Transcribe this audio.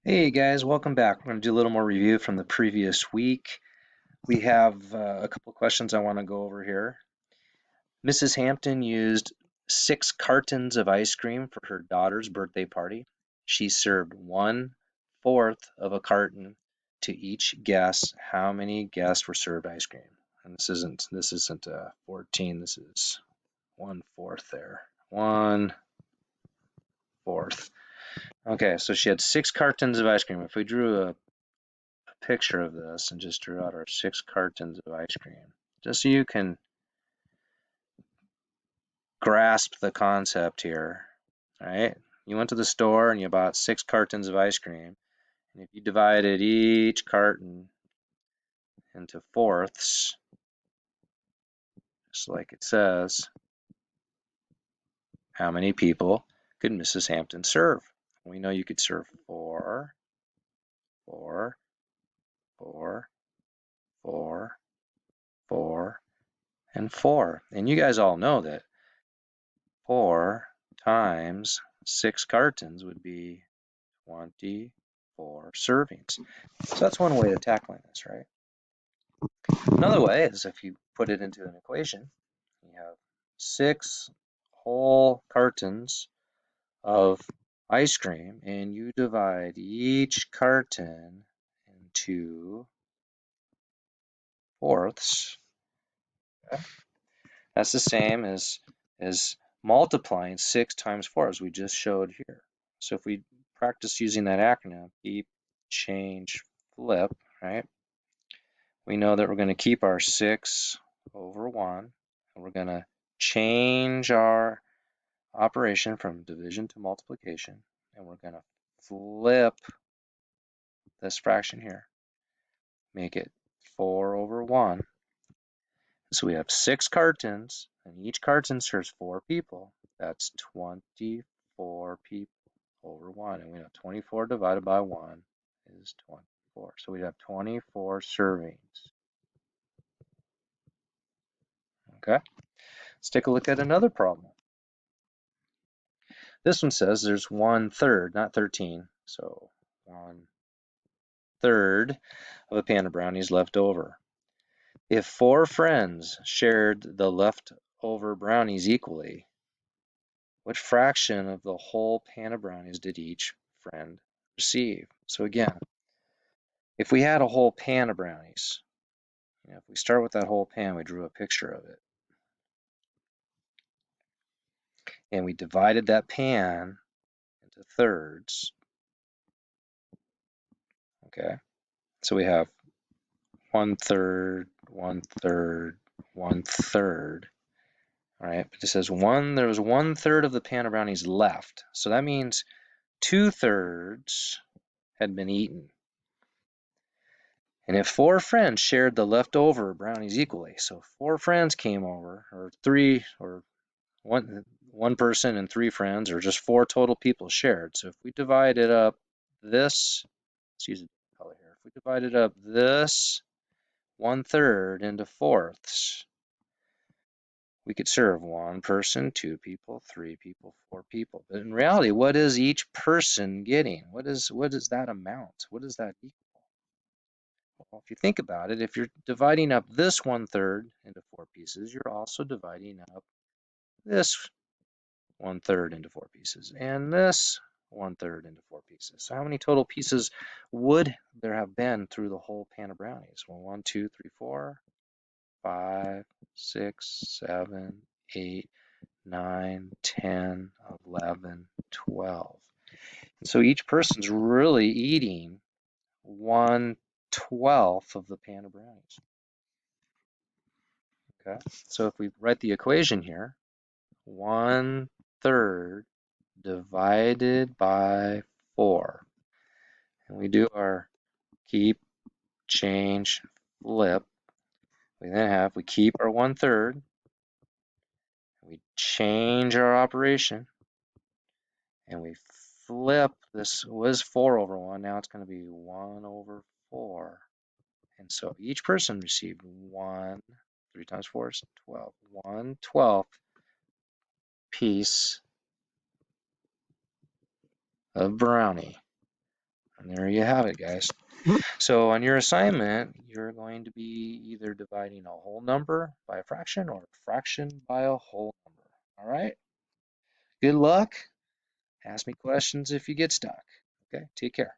Hey guys, welcome back. We're going to do a little more review from the previous week. We have a couple of questions I want to go over here. Mrs. Hampton used 6 cartons of ice cream for her daughter's birthday party. She served 1/4 of a carton to each guest. How many guests were served ice cream? And this isn't 14. This is 1/4 there. 1/4. Okay, so she had 6 cartons of ice cream. If we drew a picture of this and just drew out our 6 cartons of ice cream, just so you can grasp the concept here. All right, you went to the store and you bought 6 cartons of ice cream, and if you divided each carton into fourths, just like it says, how many people could Mrs. Hampton serve? We know you could serve 4, 4, 4, 4, 4, and 4. And you guys all know that 4 times 6 cartons would be 24 servings. So that's one way of tackling this, right? Another way is if you put it into an equation, you have 6 whole cartons of ice cream and you divide each carton into fourths. Okay? That's the same as multiplying 6 times 4, as we just showed here. So if we practice using that acronym, keep, change, flip, right? We know that we're going to keep our 6/1, and we're going to change our operation from division to multiplication, and we're going to flip this fraction here, make it 4/1. So we have 6 cartons, and each carton serves 4 people. That's 24 people over 1. And we know 24 divided by 1 is 24. So we have 24 servings. Okay, let's take a look at another problem. This one says there's 1/3, not 13. So 1/3 of a pan of brownies left over. If 4 friends shared the leftover brownies equally, what fraction of the whole pan of brownies did each friend receive? So again, if we had a whole pan of brownies, if we start with that whole pan, we drew a picture of it, and we divided that pan into thirds, okay? So we have 1/3, 1/3, 1/3, all right? But it says there was 1/3 of the pan of brownies left. So that means 2/3 had been eaten. And if 4 friends shared the leftover brownies equally, so 4 friends came over, or 3, or one person and 3 friends, or just 4 total people shared. So if we divided up this, let's use a different color here. If we divided up this 1/3 into fourths, we could serve 1 person, 2 people, 3 people, 4 people. But in reality, what is each person getting? What is that amount? What does that equal? Well, if you think about it, if you're dividing up this 1/3 into 4 pieces, you're also dividing up this 1/3 into 4 pieces, and this 1/3 into 4 pieces. So how many total pieces would there have been through the whole pan of brownies? Well, 1, 2, 3, 4, 5, 6, 7, 8, 9, 10, 11, 12. And so each person's really eating 1/12 of the pan of brownies. Okay, so if we write the equation here, 1/3 divided by 4, and we do our keep, change, flip, we keep our 1/3, we change our operation, and we flip. This was 4/1, now it's going to be 1/4. And so each person received 3 times 4 is 12, 1/12 piece of brownie. And there you have it, guys. So on your assignment, you're going to be either dividing a whole number by a fraction or a fraction by a whole number. All right? Good luck. Ask me questions if you get stuck. Okay? Take care.